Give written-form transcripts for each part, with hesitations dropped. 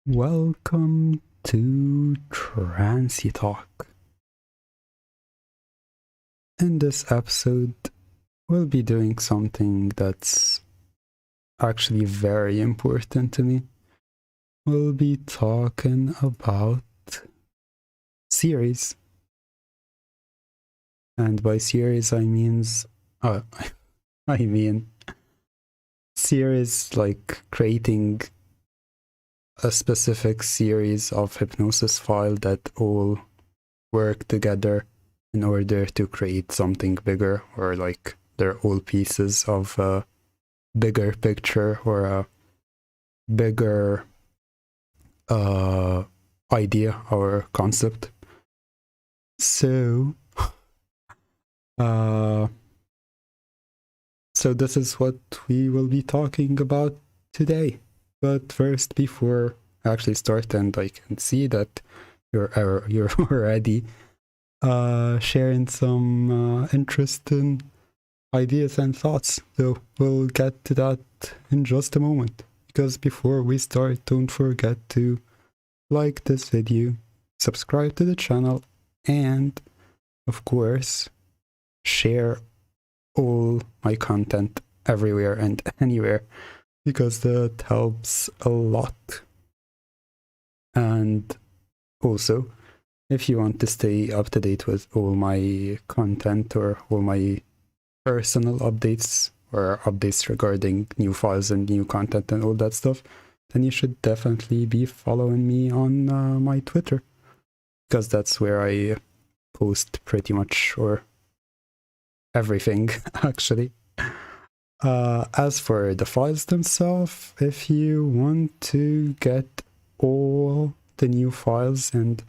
Welcome to Trancey Talk. In this episode, we'll be doing something that's actually very important to me. We'll be talking about series. And by series, I mean series like creating a specific series of hypnosis file that all work together in order to create something bigger, or like they're all pieces of a bigger picture or a bigger idea or concept. So this is what we will be talking about today. But first, before I actually start, and I can see that you're already sharing some interesting ideas and thoughts. So we'll get to that in just a moment. Because before we start, don't forget to like this video, subscribe to the channel, and of course, share all my content everywhere and anywhere, because that helps a lot. And also, if you want to stay up to date with all my content or all my personal updates or updates regarding new files and new content and all that stuff, then you should definitely be following me on my Twitter, because that's where I post pretty much or everything, actually. As for the files themselves, if you want to get all the new files and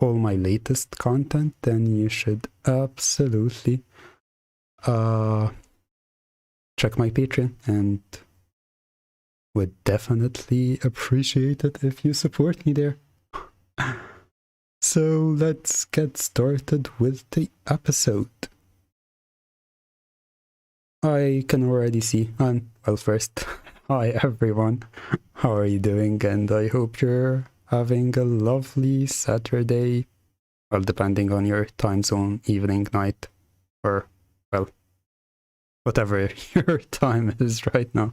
all my latest content, then you should absolutely check my Patreon, and would definitely appreciate it if you support me there. So let's get started with the episode. I can already see, well, first, hi everyone, how are you doing? And I hope you're having a lovely Saturday, well, depending on your time zone, evening, night, or, well, whatever your time is right now.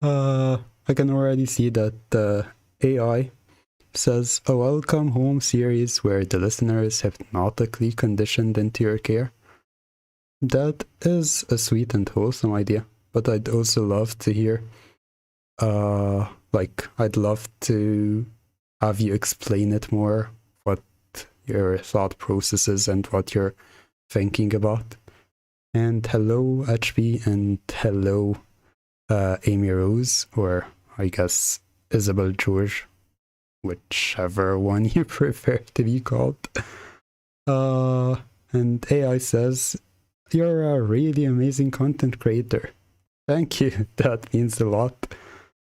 I can already see that the AI says a welcome home series where the listener is hypnotically conditioned into your care. That is a sweet and wholesome idea, but I'd also love to hear, I'd love to have you explain it more, what your thought process is and what you're thinking about. And hello, HB, and hello, Amy Rose, or I guess Isabel George, whichever one you prefer to be called. And AI says, you're a really amazing content creator. Thank you, that means a lot.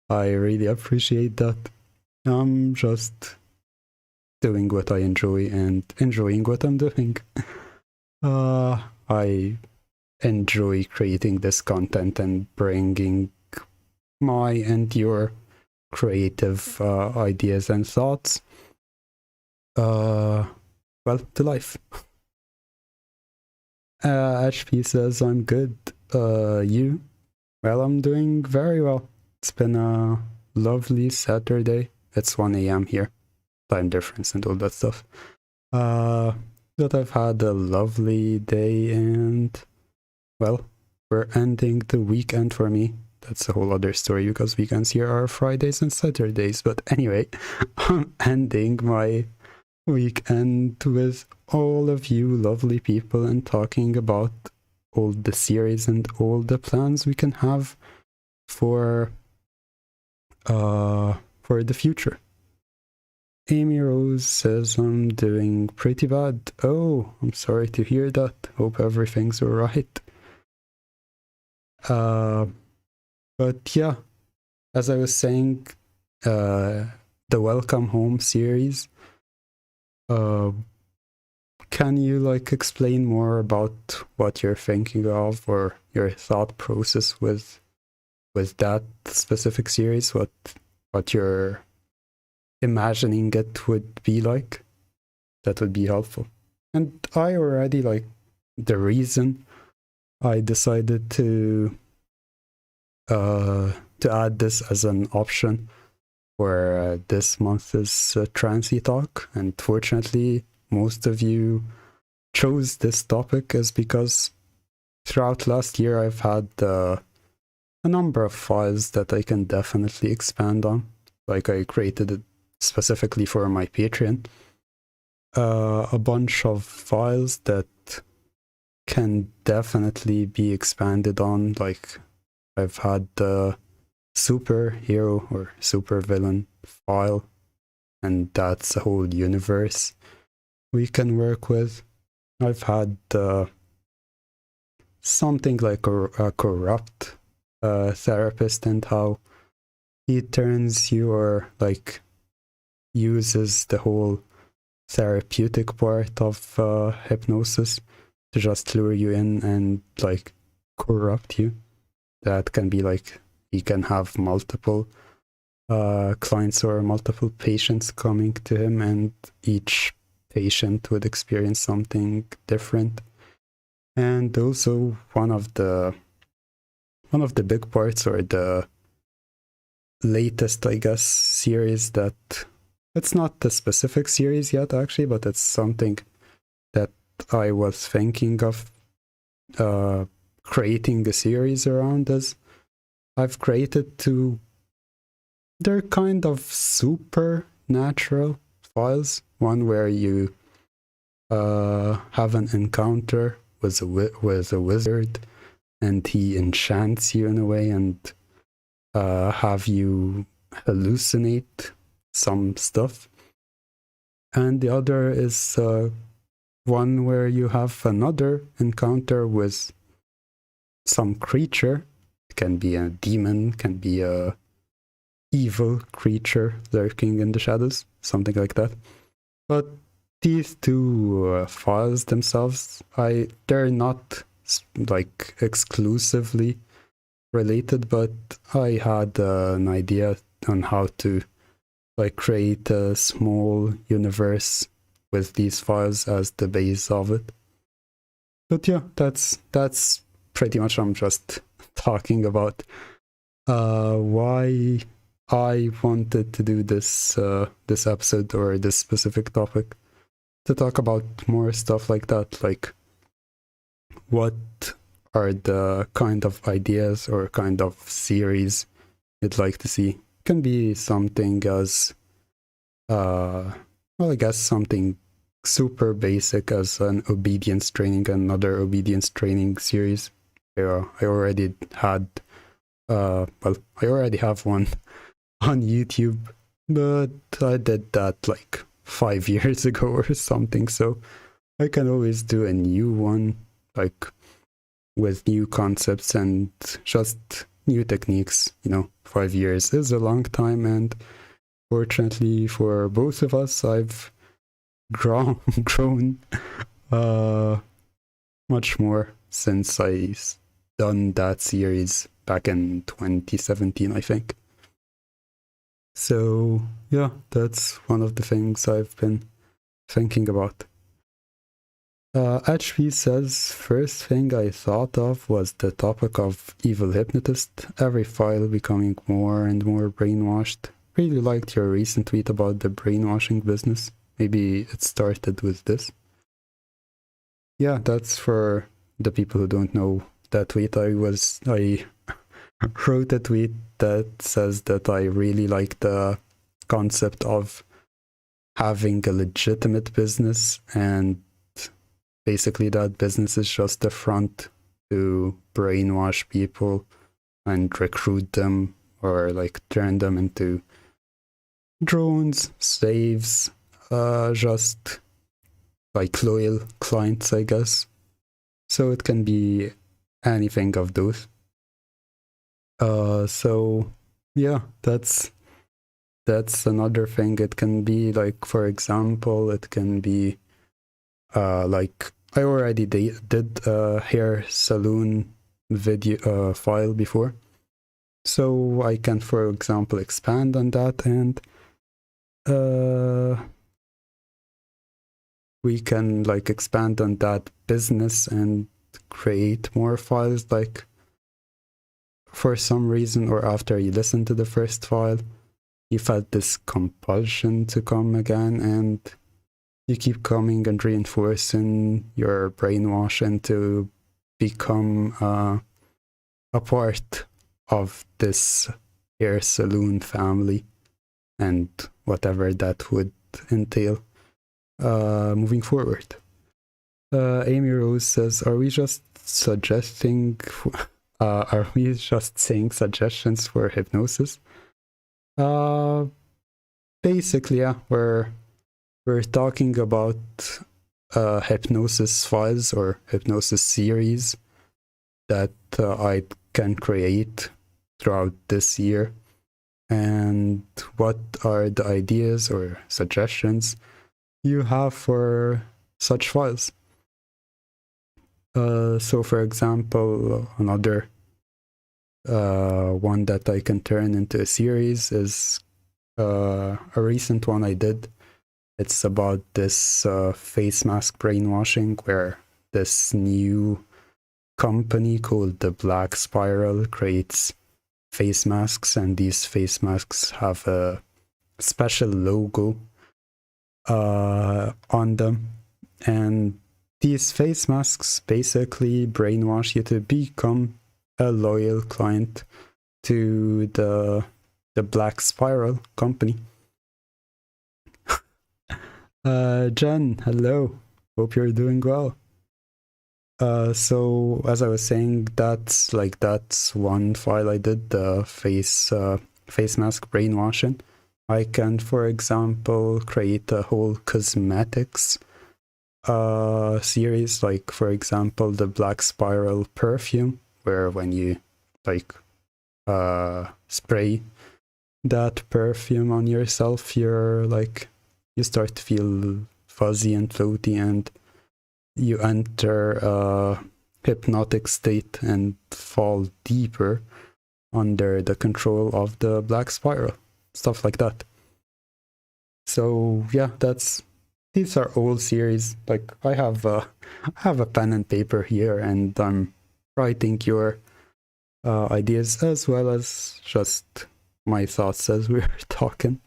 I really appreciate that. I'm just doing what I enjoy and enjoying what I'm doing. I enjoy creating this content and bringing my and your creative ideas and thoughts to life. HP says, I'm good. You? Well, I'm doing very well. It's been a lovely Saturday. It's 1 a.m. here. Time difference and all that stuff. But I've had a lovely day, and well, we're ending the weekend for me. That's a whole other story, because weekends here are Fridays and Saturdays. But anyway, I'm ending my weekend with all of you lovely people and talking about all the series and all the plans we can have for the future. Amy Rose says I'm doing pretty bad. Oh, I'm sorry to hear that. Hope everything's alright. But yeah, as I was saying, the Welcome Home series, can you explain more about what you're thinking of, or your thought process with that specific series? What you're imagining it would be like, that would be helpful. And I already like the reason I decided to add this as an option for this month's Trancey talk. And fortunately, most of you chose this topic is because throughout last year I've had a number of files that I can definitely expand on. Like I created it specifically for my Patreon. A bunch of files that can definitely be expanded on. Like I've had the superhero or supervillain file, and that's a whole universe we can work with. I've had something like a corrupt therapist and how he turns you or like uses the whole therapeutic part of hypnosis to just lure you in and like corrupt you. That can be like he can have multiple clients or multiple patients coming to him, and each patient would experience something different. And also one of the big parts, or the latest, I guess, series that it's not the specific series yet actually, but it's something that I was thinking of creating a series around, as I've created two, they're kind of supernatural files. One where you have an encounter with a wizard, and he enchants you in a way and have you hallucinate some stuff. And the other is one where you have another encounter with some creature. It can be a demon, can be a evil creature lurking in the shadows, something like that. But these two files themselves, they're not like exclusively related, but I had an idea on how to like create a small universe with these files as the base of it. But yeah, that's pretty much, I'm just talking about why I wanted to do this episode or this specific topic, to talk about more stuff like that, like what are the kind of ideas or kind of series you'd like to see. It can be something as well, I guess something super basic as an obedience training, another obedience training series. I already had I already have one on YouTube, but I did that like 5 years ago or something, so I can always do a new one, like with new concepts and just new techniques. 5 years is a long time, and fortunately for both of us, I've grown much more since I done that series back in 2017, I think. So yeah, that's one of the things I've been thinking about. HP says, first thing I thought of was the topic of evil hypnotist, every file becoming more and more brainwashed. Really liked your recent tweet about the brainwashing business. Maybe it started with this. Yeah, that's for the people who don't know that tweet. I wrote a tweet that says that I really like the concept of having a legitimate business, and basically that business is just a front to brainwash people and recruit them, or like turn them into drones, slaves, just like loyal clients, I guess. So it can be anything of those. So yeah, that's another thing. It can be like, for example, it can be like I already did a hair salon video file before, so I can, for example, expand on that and we can like expand on that business and create more files, like for some reason, or after you listen to the first file, you felt this compulsion to come again, and you keep coming and reinforcing your brainwash and to become a part of this hair saloon family and whatever that would entail moving forward. Amy Rose says, are we just saying suggestions for hypnosis? Basically, yeah, we're talking about hypnosis files or hypnosis series that I can create throughout this year. And what are the ideas or suggestions you have for such files? So, for example, another one that I can turn into a series is a recent one I did. It's about this face mask brainwashing, where this new company called the Black Spiral creates face masks, and these face masks have a special logo on them, and these face masks basically brainwash you to become a loyal client to the Black Spiral company. Jen, hello. Hope you're doing well. So as I was saying, that's one file I did, the face mask brainwashing. I can, for example, create a whole cosmetics series, like for example the Black Spiral perfume, where when you like spray that perfume on yourself, you start to feel fuzzy and floaty, and you enter a hypnotic state and fall deeper under the control of the Black Spiral, stuff like that. So yeah, these are old series. Like I have a pen and paper here, and I'm writing your ideas as well as just my thoughts as we were talking.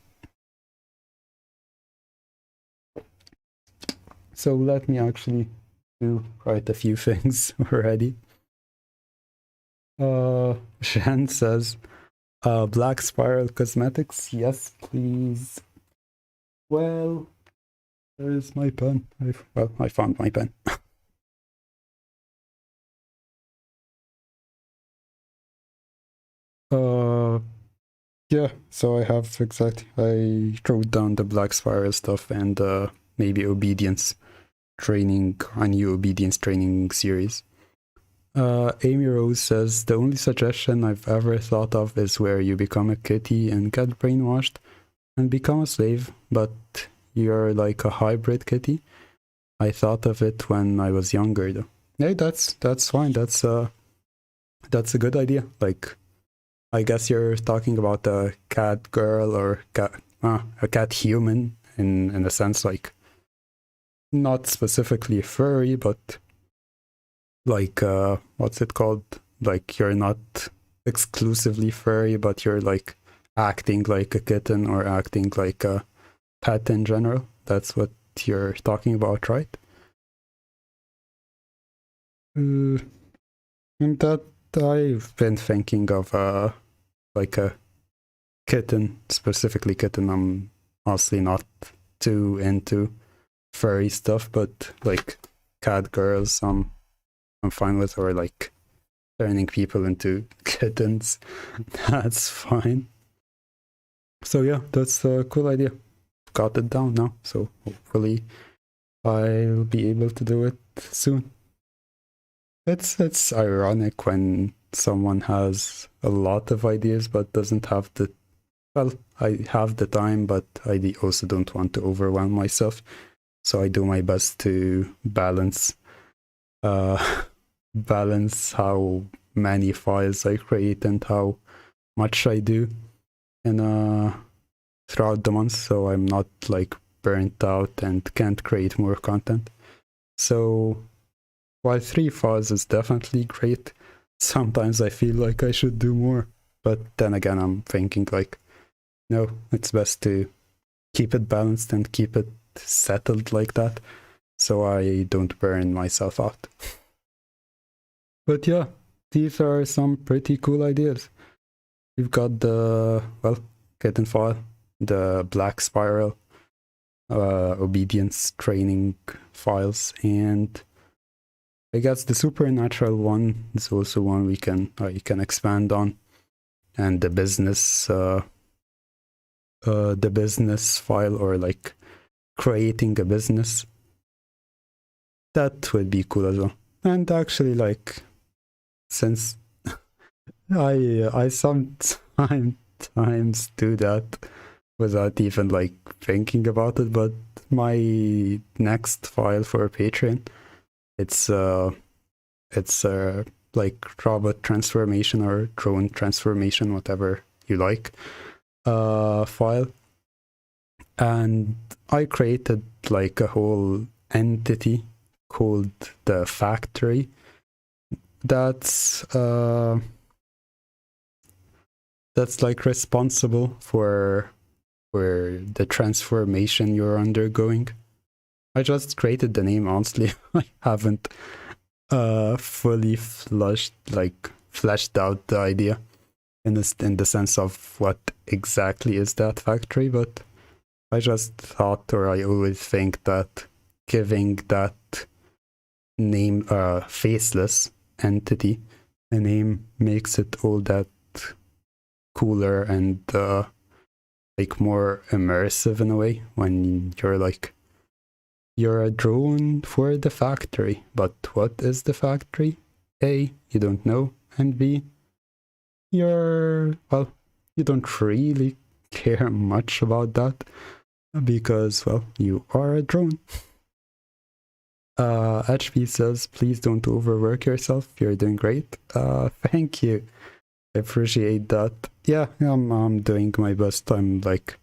So let me actually write a few things already. Shan says, Black Spiral Cosmetics, yes please. Well, where's my pen? I found my pen. Yeah, so I wrote down the Black Spiral stuff and maybe obedience training, a new obedience training series. Amy Rose says, the only suggestion I've ever thought of is where you become a kitty and get brainwashed and become a slave, but you're like a hybrid kitty. I thought of it when I was younger, though. Hey, that's fine. That's a good idea. Like, I guess you're talking about a cat girl or a cat human in a sense, like not specifically furry, but like what's it called? Like you're not exclusively furry, but you're like acting like a kitten or acting like a pet in general. That's what you're talking about, right? And that I've been thinking of like a kitten, specifically kitten. I'm honestly not too into furry stuff, but like cat girls, I'm fine with, or like turning people into kittens. That's fine. So yeah, that's a cool idea. Got it down now, so hopefully I'll be able to do it soon. It's ironic when someone has a lot of ideas but doesn't have the, well, I have the time, but I also don't want to overwhelm myself. So I do my best to balance how many files I create and how much I do in a throughout the month, so I'm not like burnt out and can't create more content. So while 3 files is definitely great, sometimes I feel like I should do more. But then again, I'm thinking like, no, it's best to keep it balanced and keep it settled like that, so I don't burn myself out. But yeah, these are some pretty cool ideas. We've got the, well, kitten file, the black spiral, obedience training files, and I guess the supernatural one is also one we can expand on, and the business file, or like creating a business, that would be cool as well. And actually, like, since I sometimes do that without even like thinking about it, but my next file for Patreon, it's like robot transformation or drone transformation, whatever you like, file. And I created like a whole entity called the factory that's like responsible for the transformation you're undergoing. I just created the name, honestly. I haven't fully fleshed out the idea in the sense of what exactly is that factory, but I just thought, or I always think that giving that name, faceless entity, a name makes it all that cooler and like more immersive in a way, when you're like, you're a drone for the factory. But what is the factory? A, you don't know, and B, you don't really care much about that, because, well, you are a drone. HP says, please don't overwork yourself, you're doing great. Thank you, I appreciate that. Yeah, I'm doing my best. I'm like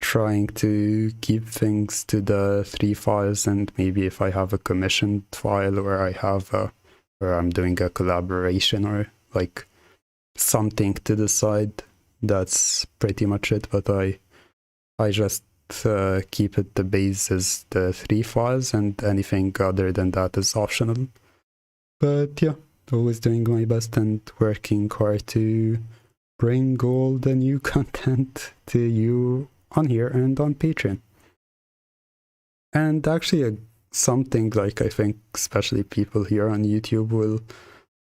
trying to keep things to the 3 files, and maybe if I have a commissioned file, or I have where I'm doing a collaboration, or like something to the side, that's pretty much it. But I just keep it, the base is the 3 files, and anything other than that is optional. But yeah, always doing my best and working hard to bring all the new content to you on here and on Patreon. And actually, something like I think especially people here on YouTube will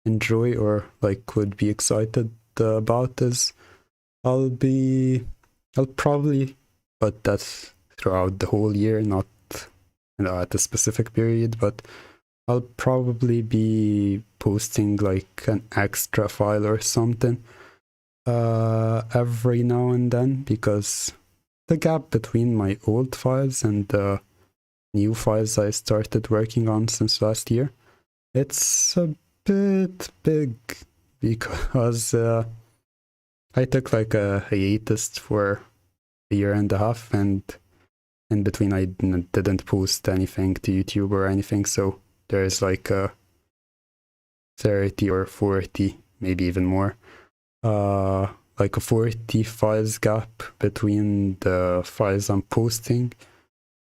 enjoy, or like would be excited about, is I'll probably, but that's throughout the whole year, not at a specific period, but I'll probably be posting like an extra file or something every now and then, because the gap between my old files and the new files I started working on since last year, it's a bit big, because I took like a hiatus for a year and a half, and in between I didn't post anything to YouTube or anything, so there's like a 30 or 40, maybe even more, like a 40 files gap between the files I'm posting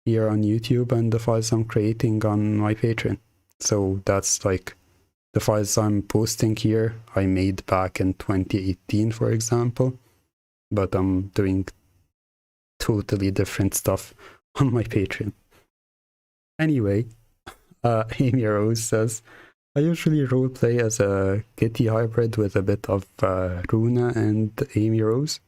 here on YouTube and the files I'm creating on my Patreon. So that's like the files I'm posting here I made back in 2018, for example, but I'm doing totally different stuff on my Patreon. Anyway, Amy Rose says, I usually roleplay as a Kitty hybrid with a bit of Runa and Amy Rose.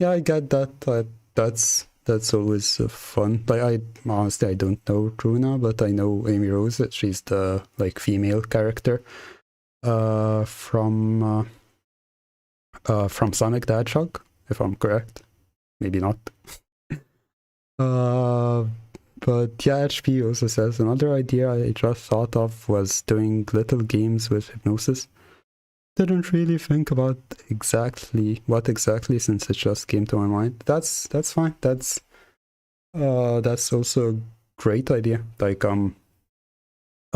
Yeah, I get that. That's always fun. Like, I honestly, I don't know Runa, but I know Amy Rose. She's the like female character from Sonic the Hedgehog, if I'm correct. Maybe not. But yeah, HP also says, another idea I just thought of was doing little games with hypnosis. didn't really think about what exactly since it just came to my mind. That's fine. That's also a great idea. Like a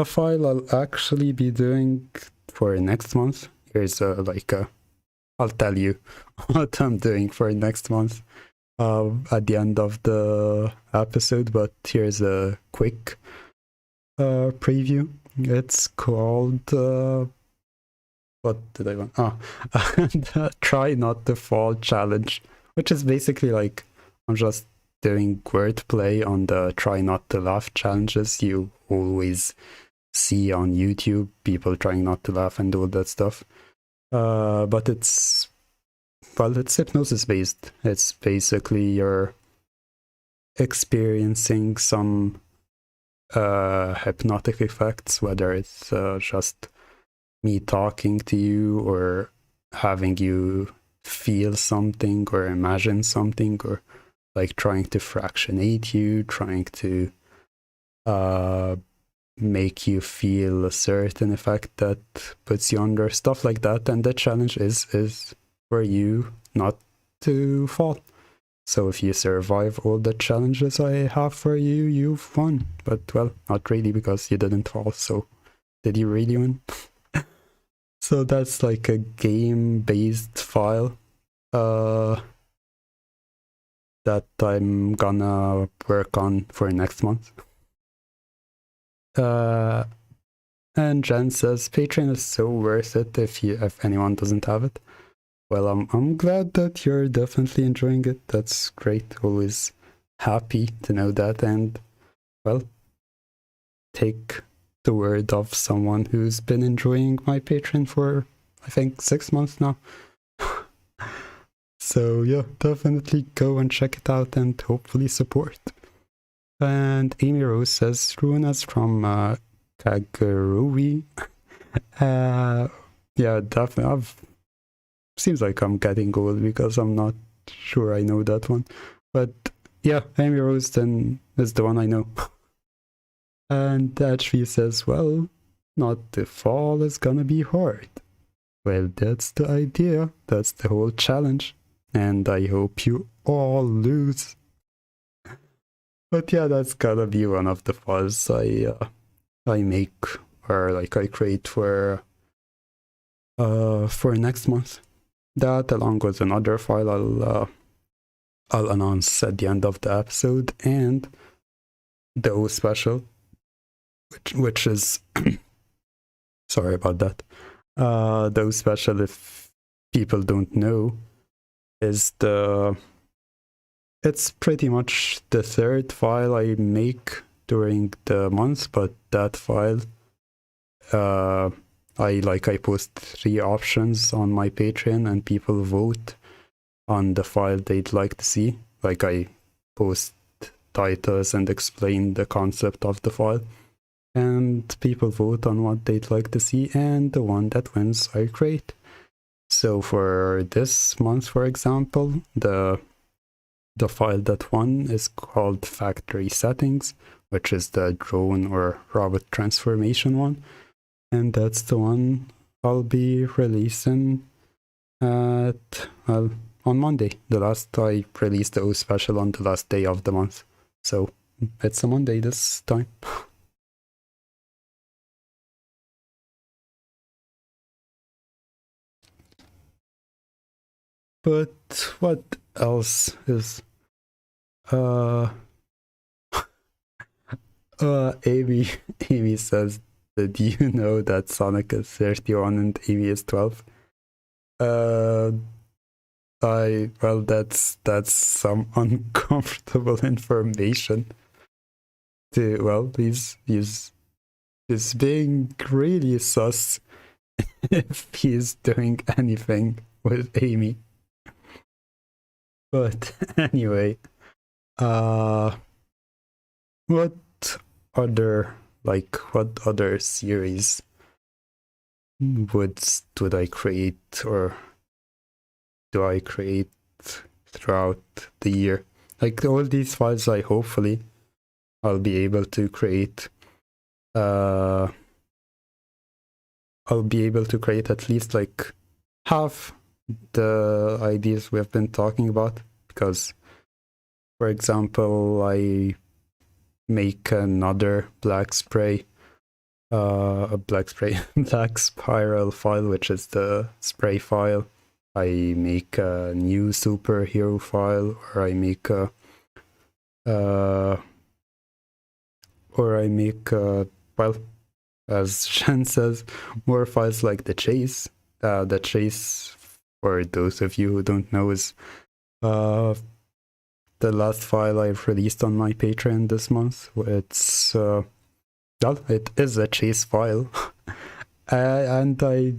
file I'll actually be doing for next month. Here's I'll tell you what I'm doing for next month at the end of the episode, but here's a quick preview. It's called what did I want? The Try Not to Fall challenge, which is basically like I'm just doing wordplay on the try not to laugh challenges you always see on YouTube, people trying not to laugh and all that stuff. But it's hypnosis based. It's basically you're experiencing some hypnotic effects, whether it's just me talking to you or having you feel something or imagine something, or like trying to fractionate you, trying to make you feel a certain effect that puts you under, stuff like that. And the challenge is for you not to fall. So if you survive all the challenges I have for you, you've won. But well, not really, because you didn't fall. So did you really win? So that's like a game-based file that I'm gonna work on for next month. And Jen says Patreon is so worth it if anyone doesn't have it. Well, I'm glad that you're definitely enjoying it. That's great. Always happy to know that. And well, take the word of someone who's been enjoying my Patreon for I think 6 months now. So yeah, definitely go and check it out and hopefully support. And Amy Rose says Runas from Kagurui. Yeah, definitely. Seems like I'm getting old because I'm not sure I know that one. But yeah, Amy Rose then is the one I know. And Ashby says, well, not to fall is gonna be hard. Well, that's the idea. That's the whole challenge. And I hope you all lose. But yeah, that's gotta be one of the files I make, or like I create for next month. That, along with another file I'll announce at the end of the episode, and the O special, which is sorry about that. The O special, if people don't know, is it's pretty much the third file I make during the month, but that file I post 3 options on my Patreon and people vote on the file they'd like to see. Like I post titles and explain the concept of the file, and people vote on what they'd like to see, and the one that wins I create. So for this month, for example, the file that won is called Factory Settings, which is the drone or robot transformation one. And that's the one I'll be releasing on Monday. I released the O special on the last day of the month. So it's a Monday this time. But what else is Amy says, do you know that Sonic is 31 and Amy is 12? That's some uncomfortable information. He's being really sus if he's doing anything with Amy. But anyway, what other series would I create, or do I create throughout the year? Like all these files, hopefully I'll be able to create I'll be able to create at least like half the ideas we have been talking about, because, for example, I make another black spiral file, which is the spray file. I make a new superhero file, or I make well, as Shen says, more files like the chase. The chase, for those of you who don't know, is the last file I've released on my Patreon this month. It's well, it is a chase file, and I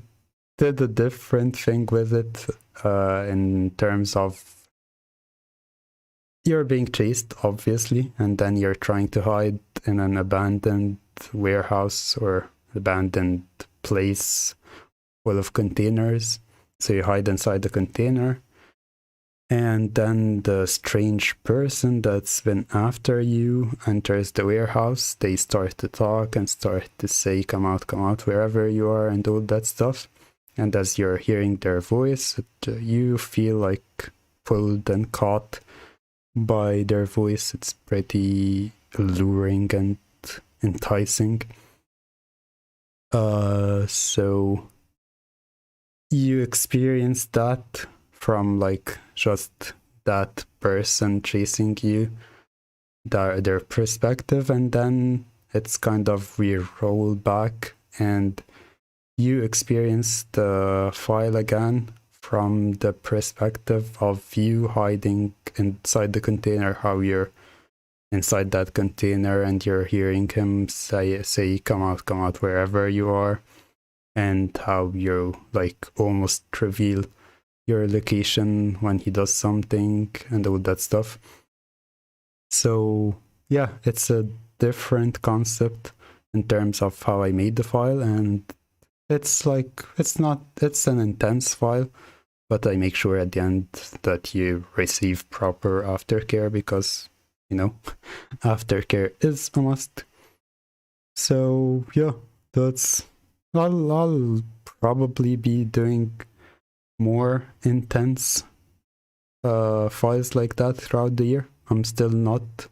did a different thing with it in terms of you're being chased, obviously, and then you're trying to hide in an abandoned warehouse or abandoned place full of containers. So you hide inside the container, and then the strange person that's been after you enters the warehouse. They start to talk and start to say, come out, wherever you are, and all that stuff. And as you're hearing their voice, you feel like pulled and caught by their voice. It's pretty alluring and enticing. So you experience that from like just that person chasing you, their perspective, and then it's kind of re-roll back and you experience the file again from the perspective of you hiding inside the container, how you're inside that container and you're hearing him say come out, wherever you are, and how you like almost reveal your location when he does something and all that stuff. So yeah, it's a different concept in terms of how I made the file, and it's an intense file, but I make sure at the end that you receive proper aftercare, because, you know, aftercare is a must. So yeah, I'll probably be doing more intense files like that throughout the year. I'm still not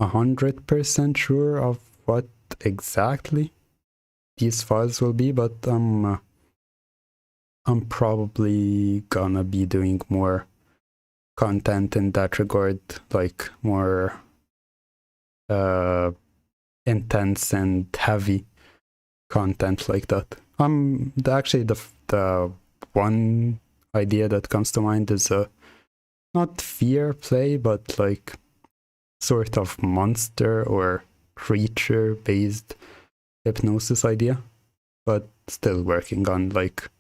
100% sure of what exactly these files will be, but I'm probably gonna be doing more content in that regard, like more intense and heavy content like that. Actually the one idea that comes to mind is a not fear play, but like sort of monster or creature based hypnosis idea, but still working on like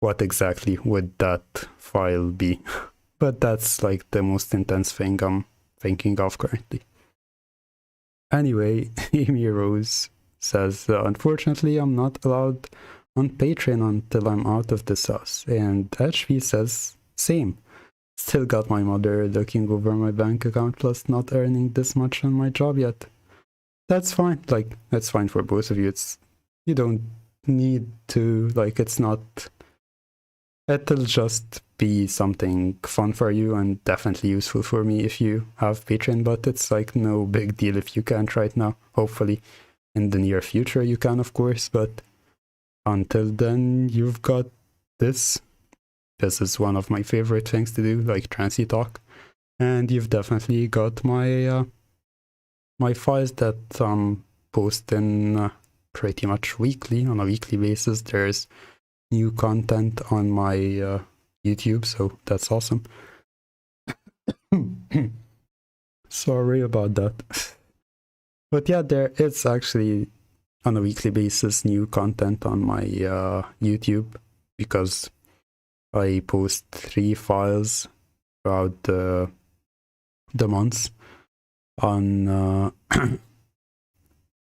what exactly would that file be. But that's like the most intense thing I'm thinking of currently. Anyway, Amy Rose says, unfortunately I'm not allowed on Patreon until I'm out of this house. And HV says, same. Still got my mother looking over my bank account, plus not earning this much on my job yet. That's fine. Like, that's fine for both of you. You don't need to, like, it'll just be something fun for you and definitely useful for me if you have Patreon, but it's like no big deal if you can't right now. Hopefully in the near future you can, of course, but until then you've got this. This is one of my favorite things to do, like Trancey talk, and you've definitely got my my files that I'm posting pretty much weekly, on a weekly basis. There's new content on my YouTube, so that's awesome. Sorry about that. But yeah, there is actually on a weekly basis new content on my YouTube, because I post 3 files throughout the months on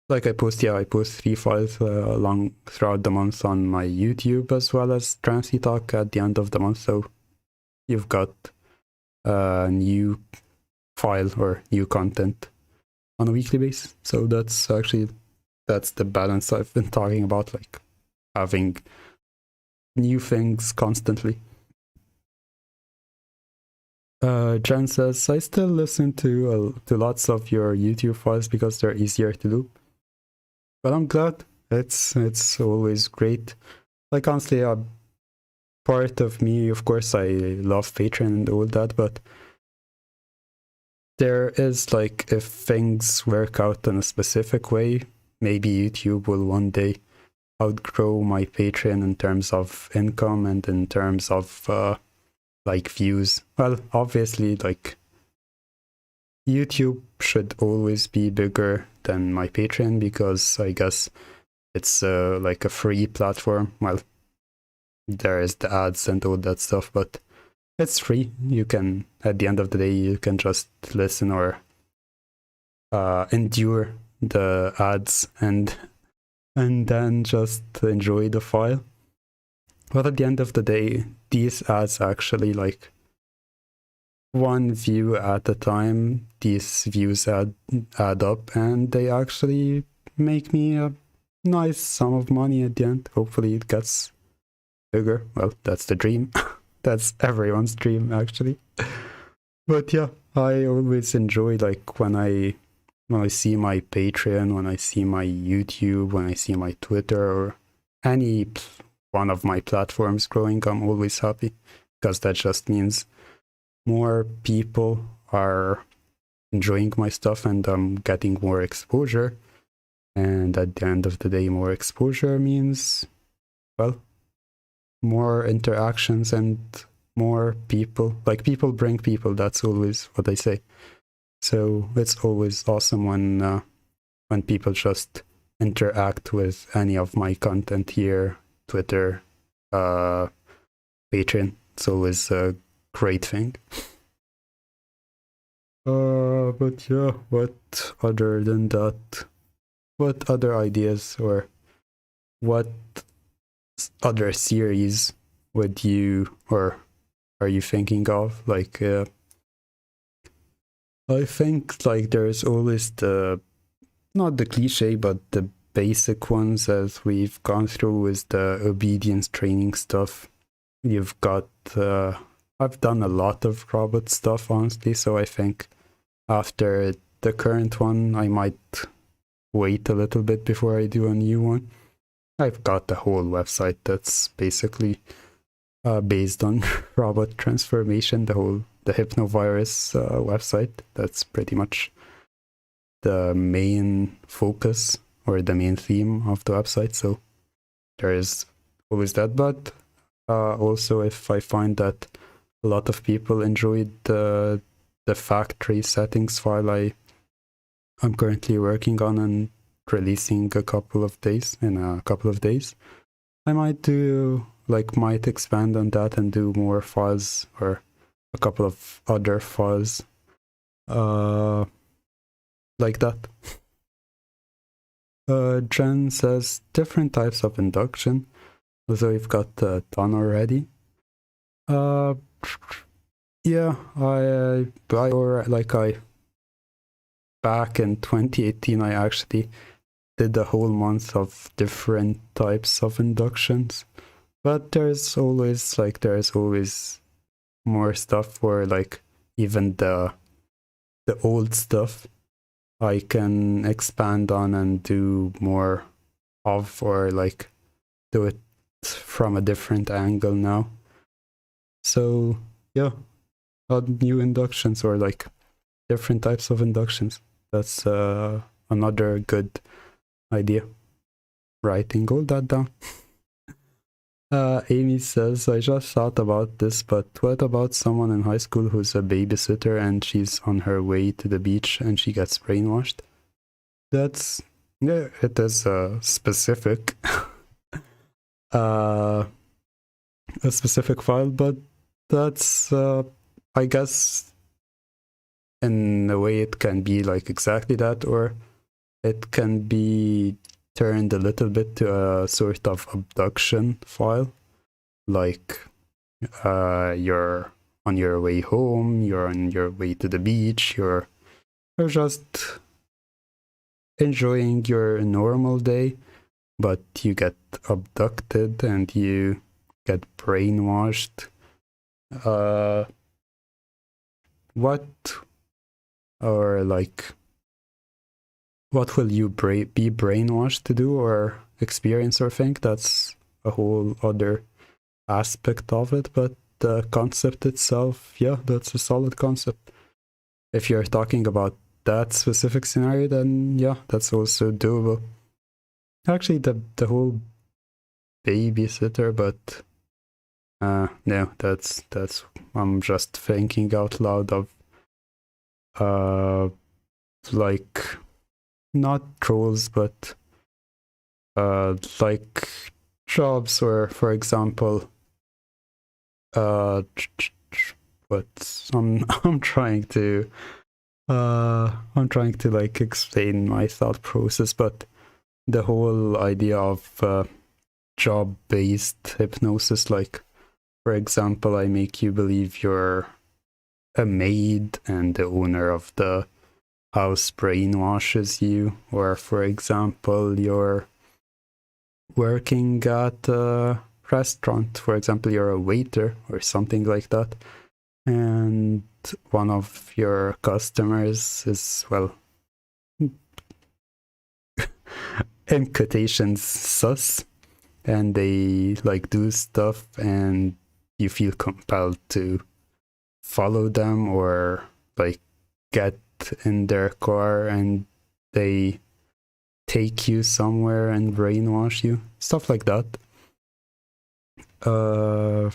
like I post 3 files along throughout the month on my YouTube, as well as Trancey talk at the end of the month. So you've got a new file or new content on a weekly basis. So that's the balance I've been talking about, like having new things constantly. Jen says, I still listen to lots of your YouTube files because they're easier to loop. But I'm glad. It's always great. Like, honestly, a part of me, of course, I love Patreon and all that, but there is, like, if things work out in a specific way, maybe YouTube will one day outgrow my Patreon in terms of income and in terms of like views. Well, obviously, like, YouTube should always be bigger than my Patreon because I guess it's like a free platform. Well, there is the ads and all that stuff, but it's free. You can, at the end of the day, you can just listen or endure the ads and then just enjoy the file. But at the end of the day, these ads actually, like, one view at a time, these views add up, and they actually make me a nice sum of money at the end. Hopefully it gets bigger. Well, that's the dream. That's everyone's dream, actually. But yeah, I always enjoy, like, when I see my Patreon, when I see my YouTube, when I see my Twitter, or any one of my platforms growing, I'm always happy, because that just means more people are enjoying my stuff and I'm getting more exposure. And at the end of the day, more exposure means, well, more interactions and more people. Like, people bring people, that's always what I say. So it's always awesome when people just interact with any of my content here, Twitter, Patreon. It's always a great thing. But yeah, what other than that? What other ideas or what other series would you or are you thinking of? Like, I think, like, there's always not the cliche, but the basic ones as we've gone through is the obedience training stuff. You've got, I've done a lot of robot stuff, honestly, so I think after the current one, I might wait a little bit before I do a new one. I've got a whole website that's basically based on robot transformation, the Hypnovirus website. That's pretty much the main focus or the main theme of the website. So there is always that. But also, if I find that a lot of people enjoyed the factory settings file I'm currently working on and releasing in a couple of days, I might expand on that and do more files or a couple of other files like that. Jen says different types of induction, so we've got a ton already. Yeah, back in 2018, I actually did a whole month of different types of inductions. But there's always more stuff, or like even the old stuff I can expand on and do more of, or like do it from a different angle now. So yeah, new inductions or like different types of inductions. That's another good idea. Writing all that down. Amy says, I just thought about this, but what about someone in high school who's a babysitter and she's on her way to the beach and she gets brainwashed? Yeah, it is specific. A specific file, but that's, I guess, in a way it can be like exactly that, or it can be turned a little bit to a sort of abduction file, like you're on your way home, you're on your way to the beach, you're just enjoying your normal day, but you get abducted and you get brainwashed. What or like what will you be brainwashed to do or experience or think? That's a whole other aspect of it, but the concept itself, yeah, that's a solid concept. If you're talking about that specific scenario, then yeah, that's also doable. Actually, the whole babysitter, but no, that's I'm just thinking out loud of like not trolls, but like jobs where, for example, but I'm trying to like explain my thought process, but the whole idea of job-based hypnosis, like, for example, I make you believe you're a maid and the owner of the house brainwashes you, or for example, you're working at a restaurant, for example, you're a waiter or something like that, and one of your customers is, well, in quotations, sus, and they like do stuff and you feel compelled to follow them or like get in their car and they take you somewhere and brainwash you, stuff like that. But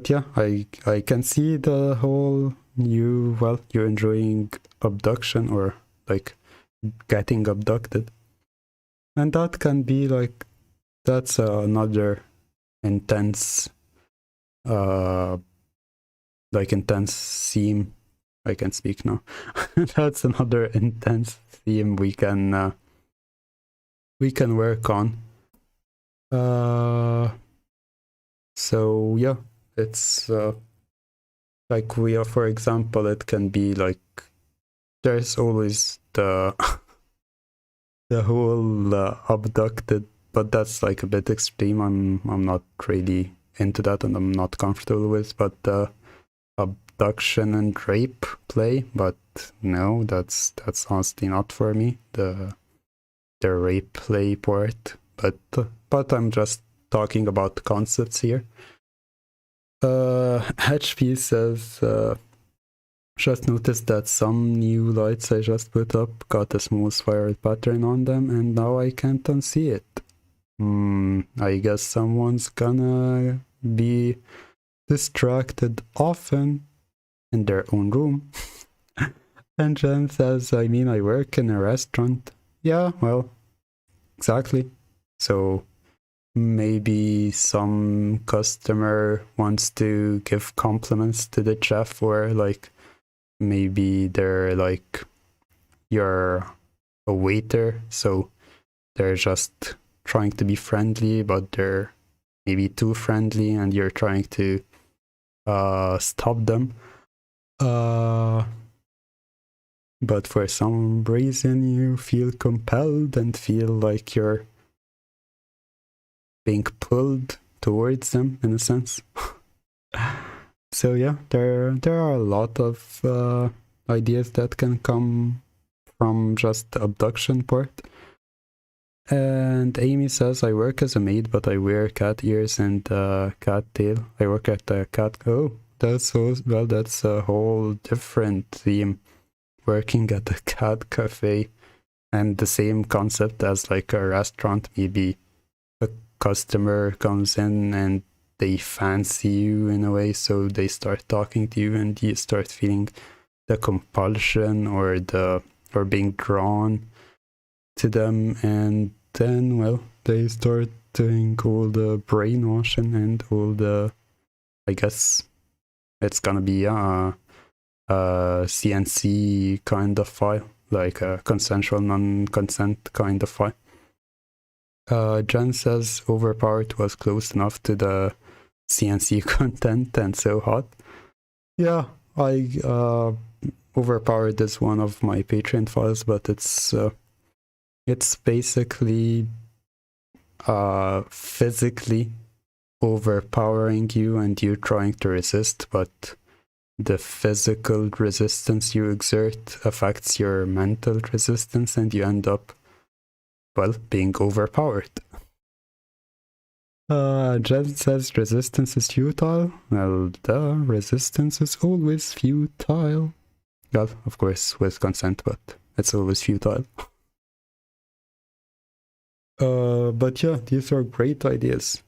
yeah, I can see the whole you're enjoying abduction or like getting abducted, and that can be like, that's another intense intense theme. I can speak now. That's another intense theme we can work on. So yeah, it's like for example, it can be like there's always the the whole abducted, but that's like a bit extreme. I'm not really into that and I'm not comfortable with, but abduction and rape play, but no, that's honestly not for me, the rape play part, but I'm just talking about concepts here. HP says, just noticed that some new lights I just put up got a small spiral pattern on them and now I can't unsee it. I guess someone's gonna be distracted often in their own room. And Jen says, I mean, I work in a restaurant. Yeah, well, exactly. So maybe some customer wants to give compliments to the chef, or like maybe they're like, you're a waiter, so they're just trying to be friendly, but they're maybe too friendly and you're trying to stop them. But for some reason you feel compelled and feel like you're being pulled towards them in a sense. So yeah, there are a lot of ideas that can come from just the abduction part. And Amy says, I work as a maid, but I wear cat ears and cat tail. I work at the cat. Oh, that's a whole different theme. Working at a cat cafe, and the same concept as like a restaurant. Maybe a customer comes in and they fancy you in a way, so they start talking to you and you start feeling the compulsion or being drawn to them, and then, well, they start doing all the brainwashing and all the, I guess it's gonna be a CNC kind of file, like a consensual non-consent kind of file. Jen says overpowered was close enough to the CNC content and so hot. Yeah, I overpowered is one of my Patreon files, but it's basically physically overpowering you and you trying to resist, but the physical resistance you exert affects your mental resistance and you end up, well, being overpowered. Jen says resistance is futile. Well, duh, resistance is always futile. Well, of course, with consent, but it's always futile. But yeah, these are great ideas.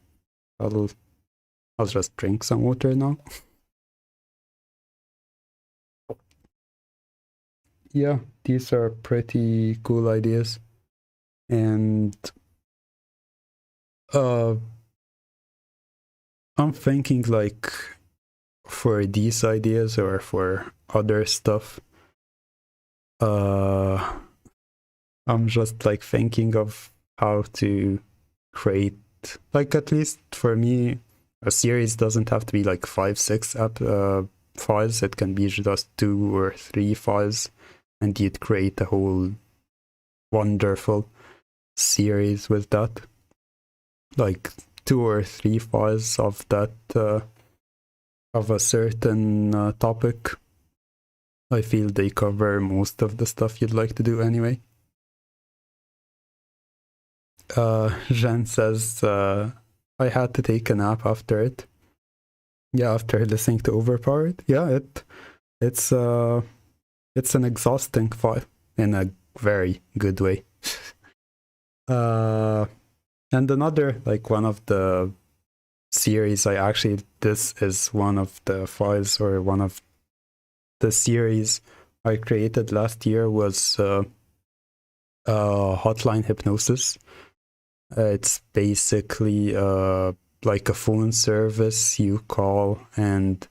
I'll just drink some water now. Yeah, these are pretty cool ideas. And I'm thinking like for these ideas or for other stuff, I'm just like thinking of how to create, like, at least for me, a series doesn't have to be like 5-6 files. It can be just 2 or 3 files, and you'd create a whole wonderful series with that. Like 2 or 3 files of that, of a certain topic. I feel they cover most of the stuff you'd like to do anyway. Jean says, I had to take a nap after it. Yeah, after listening to Overpowered. Yeah, it's an exhausting file in a very good way. And another, like, one of the series this is one of the files or one of the series I created last year was Hotline Hypnosis. It's basically like a phone service you call, and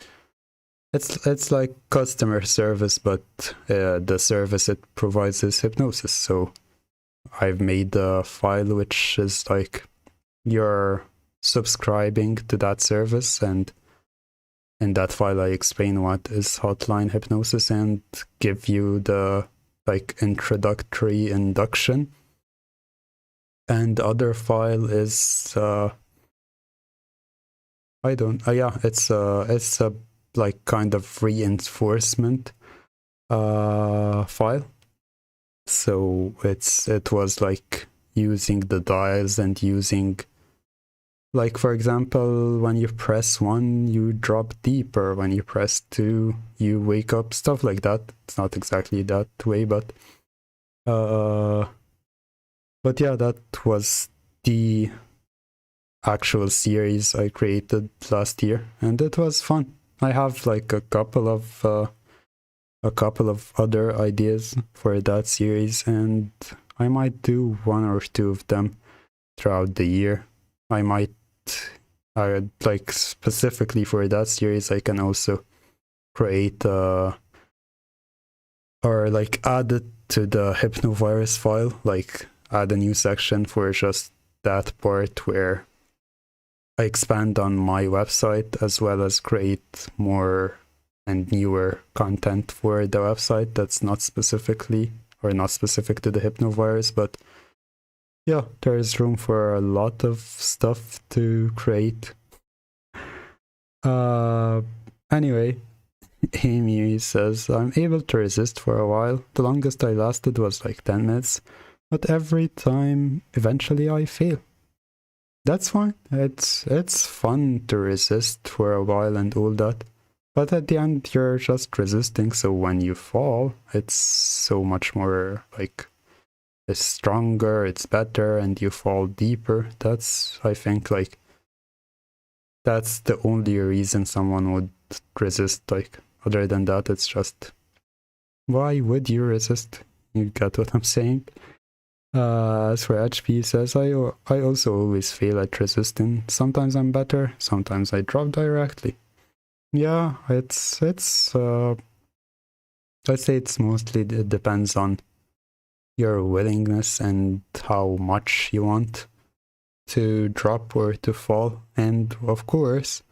it's like customer service, but the service it provides is hypnosis. So I've made a file which is like you're subscribing to that service, and in that file I explain what is Hotline Hypnosis and give you the like introductory induction. And the other file is it's a like kind of reinforcement file. So it was like using the dials and using, like, for example, when you press 1 you drop deeper, when you press 2 you wake up, stuff like that. It's not exactly that way, but yeah, that was the actual series I created last year, and it was fun. I have like a couple of other ideas for that series, and I might do 1 or 2 of them throughout the year. I might, like, specifically for that series, I can also create or like add it to the hypnovirus file, like add a new section for just that part where I expand on my website, as well as create more and newer content for the website that's not specifically or not specific to the hypnovirus. But yeah, there is room for a lot of stuff to create. Anyway, Amy says, I'm able to resist for a while. The longest I lasted was like 10 minutes, but every time, eventually I fail. That's fine. It's fun to resist for a while and all that. But at the end, you're just resisting, so when you fall, it's so much more, like, it's stronger, it's better, and you fall deeper. That's, I think, like, that's the only reason someone would resist. Like, other than that, it's just, why would you resist? You get what I'm saying? As for HP says, I also always fail at resisting. Sometimes I'm better, sometimes I drop directly. Yeah, it's I'd say it's mostly, it depends on your willingness and how much you want to drop or to fall, and of course,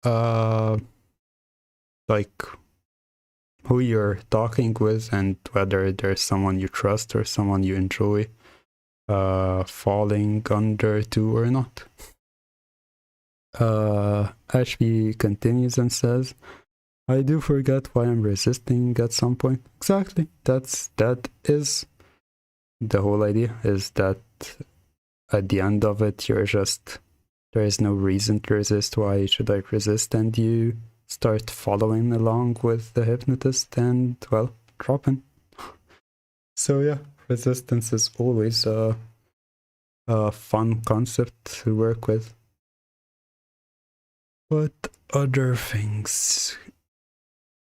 like, who you're talking with and whether there's someone you trust or someone you enjoy falling under to or not. Ashby continues and says, I do forget why I'm resisting at some point. Exactly. That is the whole idea, is that at the end of it, there is no reason to resist. Why should I resist? And you start following along with the hypnotist and, well, dropping. So yeah, resistance is always a fun concept to work with. What other things?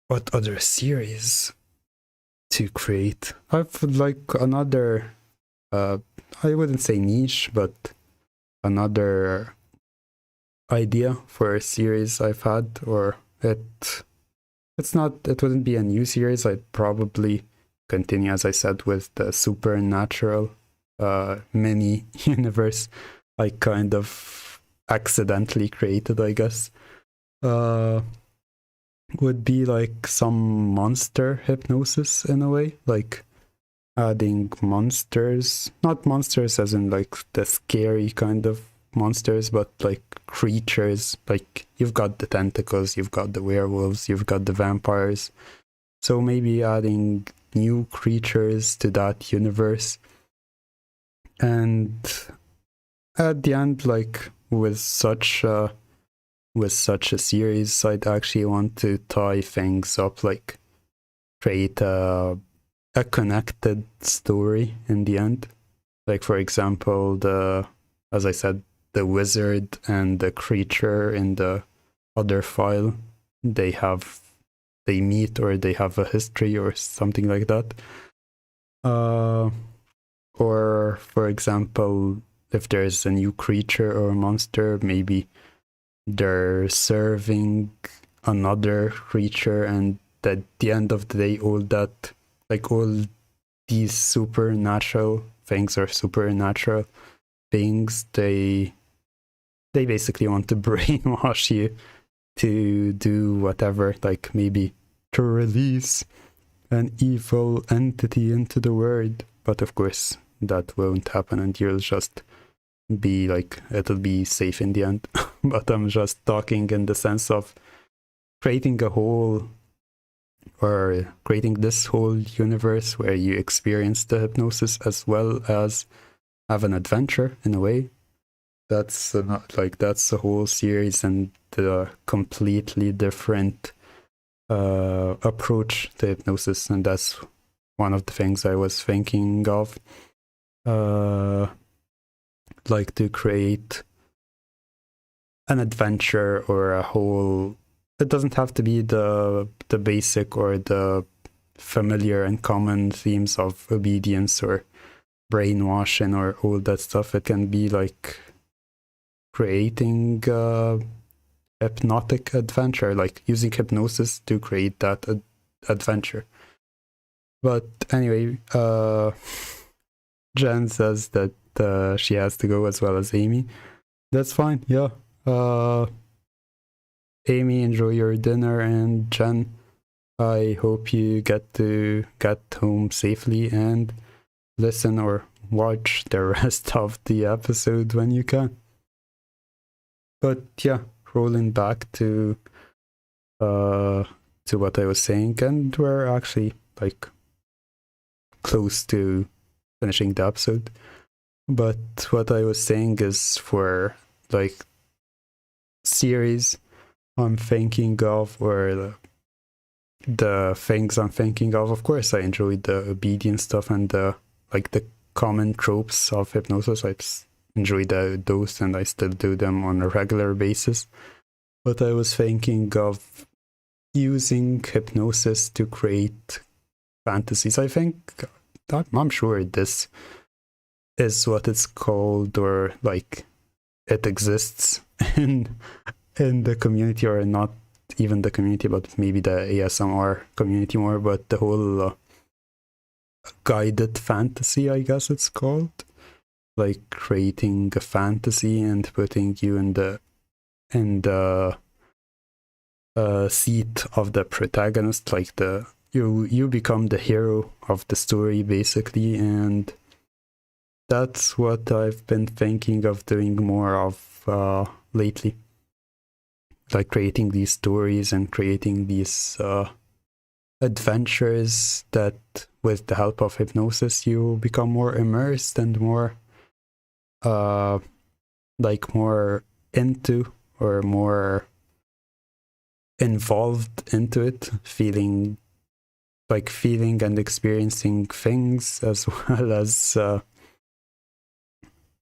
What other series to create? I've like another, I wouldn't say niche, but another idea for a series I've had, or it wouldn't be a new series. I'd probably continue, as I said, with the supernatural mini universe I kind of accidentally created, I guess. Would be like some monster hypnosis in a way, like adding monsters, not monsters as in like the scary kind of monsters, but like creatures. Like you've got the tentacles, you've got the werewolves, you've got the vampires. So maybe adding new creatures to that universe. And at the end, like with such a series, I'd actually want to tie things up, like create a connected story in the end. Like for example, as I said, the wizard and the creature in the other file, they meet, or they have a history or something like that. Or for example, if there's a new creature or monster, maybe they're serving another creature, and at the end of the day, all these supernatural things or supernatural things, they basically want to brainwash you to do whatever, like maybe to release an evil entity into the world. But of course, that won't happen, and you'll just be like, it'll be safe in the end. But I'm just talking in the sense of creating this whole universe where you experience the hypnosis as well as have an adventure in a way. That's that's the whole series, and the completely different approach to hypnosis, and that's one of the things I was thinking of. Like to create an adventure or a whole. It doesn't have to be the basic or the familiar and common themes of obedience or brainwashing or all that stuff. It can be like creating a hypnotic adventure, like using hypnosis to create that adventure. But anyway, Jen says that she has to go as well as Amy. That's fine, yeah. Amy, enjoy your dinner, and Jen, I hope you get home safely and listen or watch the rest of the episode when you can. But yeah, rolling back to what I was saying, and we're actually like close to finishing the episode. But what I was saying is, for like series I'm thinking of, or the things I'm thinking of course I enjoyed the obedience stuff and the common tropes of hypnosis. I enjoyed those, and I still do them on a regular basis. But I was thinking of using hypnosis to create fantasies. I think, I'm sure this is what it's called, or like it exists in the community, or not even the community, but maybe the ASMR community more. But the whole guided fantasy, I guess it's called, like creating a fantasy and putting you in the seat of the protagonist, like you become the hero of the story basically, and that's what I've been thinking of doing more of lately. Like creating these stories and creating these adventures that, with the help of hypnosis, you become more immersed and more like more into or more involved into it, feeling and experiencing things, as well as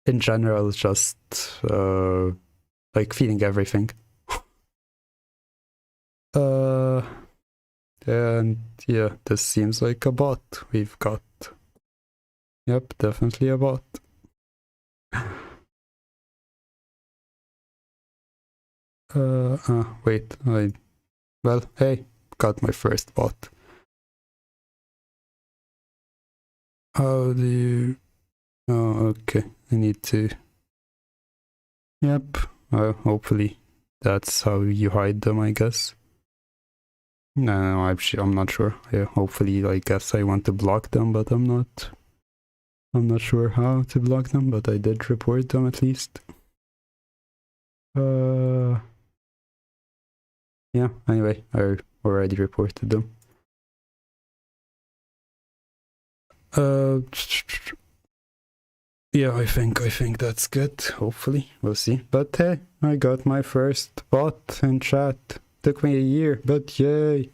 in general just like feeling everything. And yeah, this seems like a bot we've got. Yep, definitely a bot. Wait, well, hey, got my first bot. How do you... Oh, okay, I need to... Yep, hopefully that's how you hide them, I guess. No, I'm not sure. Yeah, hopefully, I guess I want to block them, but I'm not sure how to block them, but I did report them at least. Yeah, anyway, I already reported them. Yeah, I think that's good. Hopefully, we'll see. But hey, I got my first bot in chat. Took me a year, but yay!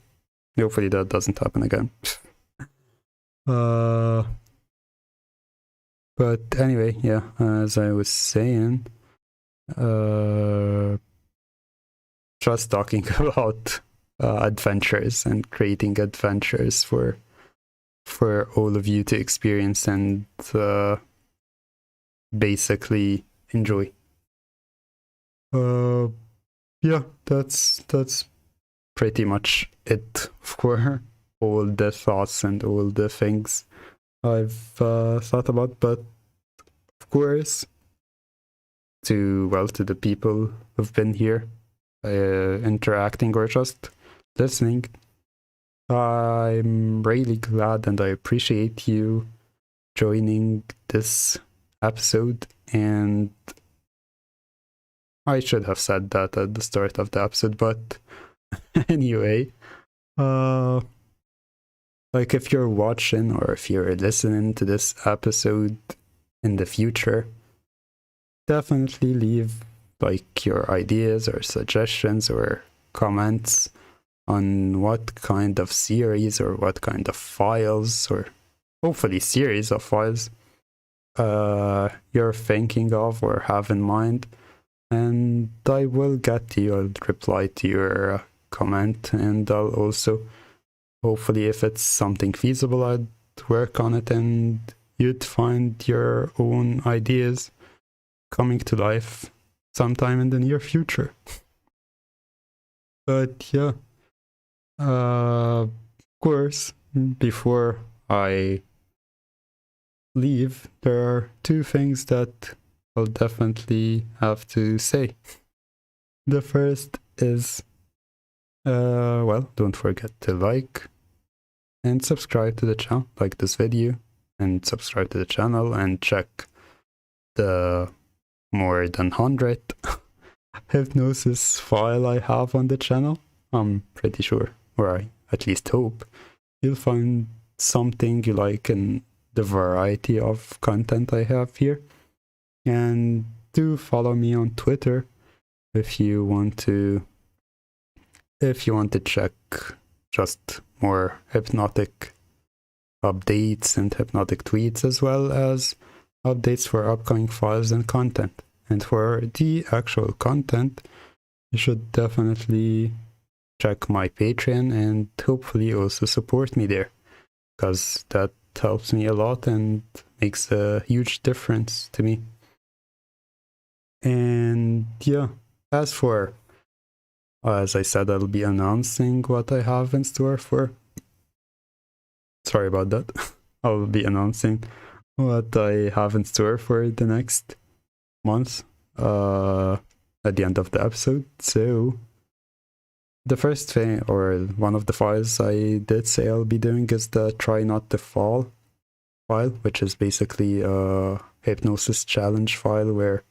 Hopefully that doesn't happen again. But anyway, yeah, as I was saying, just talking about adventures and creating adventures for all of you to experience and basically enjoy. Yeah, that's pretty much it for all the thoughts and all the things I've thought about. But of course, to the people who've been here interacting or just listening, I'm really glad and I appreciate you joining this episode. And I should have said that at the start of the episode, but anyway, like if you're watching or if you're listening to this episode in the future, definitely leave like your ideas or suggestions or comments on what kind of series or what kind of files, or hopefully series of files, you're thinking of or have in mind, and I will get to you. I'll reply to your comment, and I'll also, hopefully, if it's something feasible, I'd work on it and you'd find your own ideas coming to life sometime in the near future. But yeah, of course, before I leave, there are two things that I'll definitely have to say. The first is, well, don't forget to like and subscribe to the channel, like this video, and subscribe to the channel, and check the more than 100 hypnosis file I have on the channel. I'm pretty sure, or I at least hope, you'll find something you like in the variety of content I have here. And do follow me on Twitter if you want to check just more hypnotic updates and hypnotic tweets, as well as updates for upcoming files and content. And for the actual content, you should definitely check my Patreon and hopefully also support me there, because that helps me a lot and makes a huge difference to me. And yeah, as I said, I'll be announcing what I have in store for... Sorry about that. I'll be announcing what I have in store for the next month at the end of the episode. So the first thing, or one of the files I did say I'll be doing, is the Try Not to Fall file, which is basically hypnosis challenge file where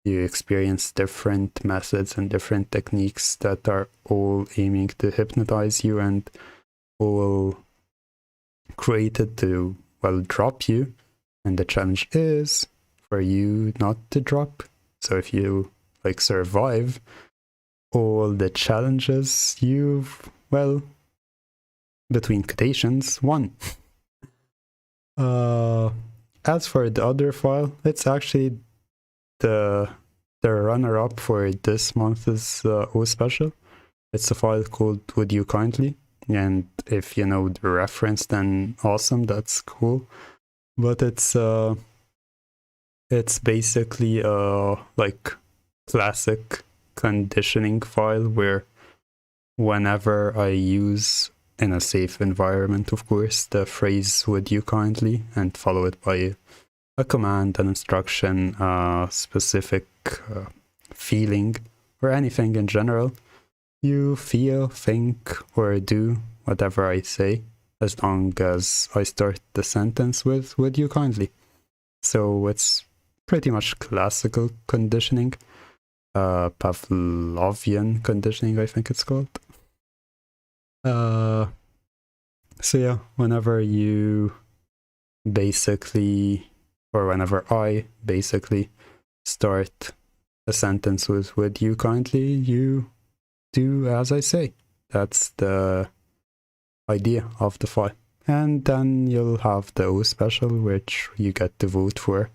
you experience different methods and different techniques that are all aiming to hypnotize you and all created to, well, drop you. And the challenge is for you not to drop. So if you like survive all the challenges, you've, well, between quotations, won. As for the other file, it's actually the runner-up for this month's O special. It's a file called Would You Kindly, and if you know the reference, then awesome, that's cool. But it's basically a like classic conditioning file where whenever I use, in a safe environment of course, the phrase "would you kindly" and follow it by a command, an instruction, a specific feeling, or anything in general, you feel, think, or do whatever I say, as long as I start the sentence with "would you kindly." So it's pretty much classical conditioning, Pavlovian conditioning, I think it's called. So yeah, whenever you basically, or whenever I basically start a sentence with "would you kindly," you do as I say. That's the idea of the file. And then you'll have the O special, which you get to vote for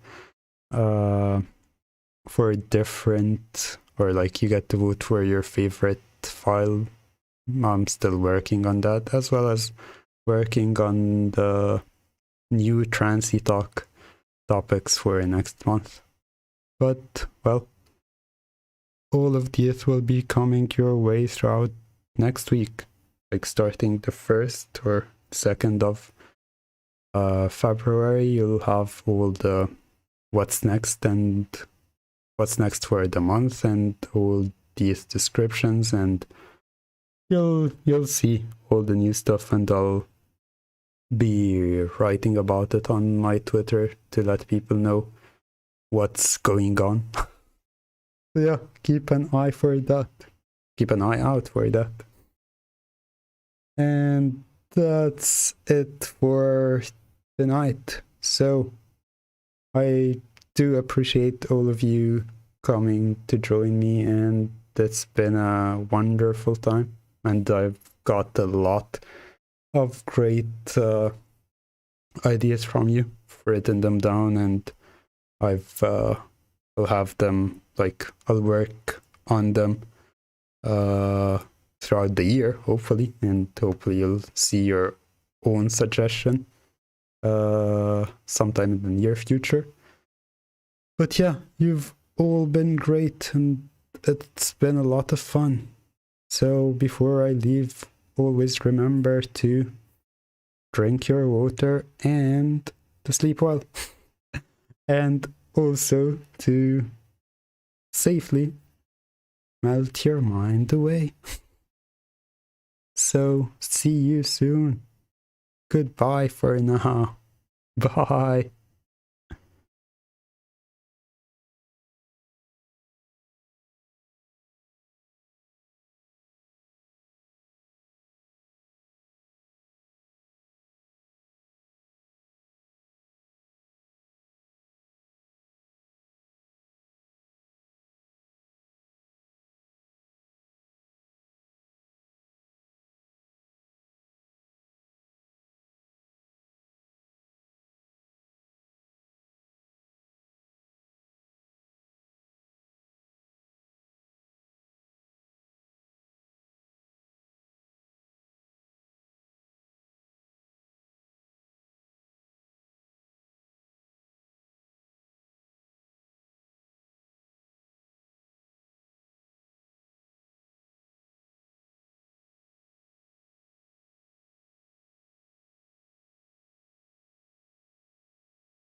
different, or like you get to vote for your favorite file. I'm still working on that, as well as working on the new Trancey topics for next month. But, well, all of these will be coming your way throughout next week, like starting the 1st or 2nd of February. You'll have all the what's next and what's next for the month and all these descriptions, and you'll see all the new stuff, and I'll be writing about it on my Twitter to let people know what's going on. So yeah, keep an eye for that. Keep an eye out for that. And that's it for tonight. So I do appreciate all of you coming to join me, and it's been a wonderful time, and I've got a lot of great ideas from you. I've written them down, and I'll have them, like, I'll work on them throughout the year, hopefully, and hopefully you'll see your own suggestion sometime in the near future. But yeah, you've all been great, and it's been a lot of fun. So before I leave, always remember to drink your water and to sleep well. And also to safely melt your mind away. So see you soon. Goodbye for now. Bye.